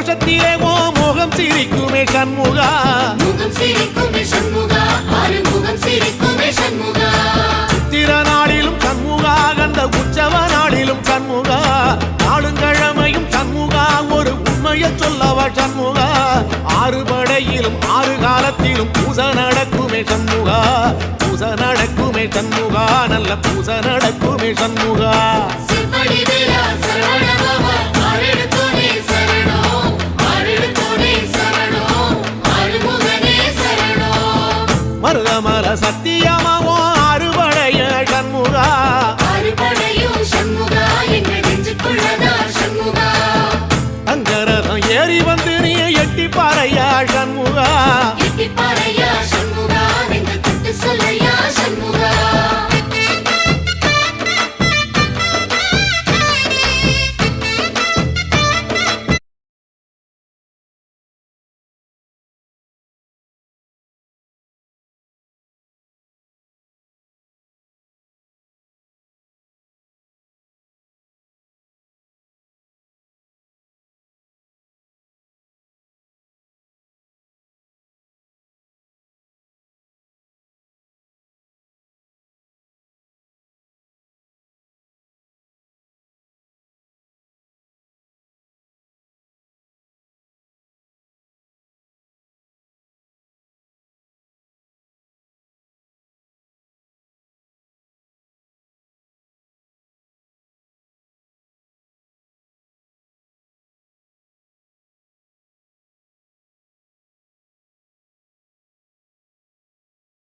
கோஷத்திலே ஓ முகம் சிரிக்குமே சண்முகா சித்திர நாளிலும் சண்முகா கந்த உற்சவ நாளிலும் சண்முகா நாளுங்கிழமையும் சண்முகா ஒரு உண்மையை சொல்லவா சண்முகா ஆறு படையிலும் ஆறு காலத்திலும் பூசை நடக்குமே சண்முகா பூசை நடக்குமே சண்முகா நல்ல பூசை நடக்குமே சண்முகா மருதமர சக்தி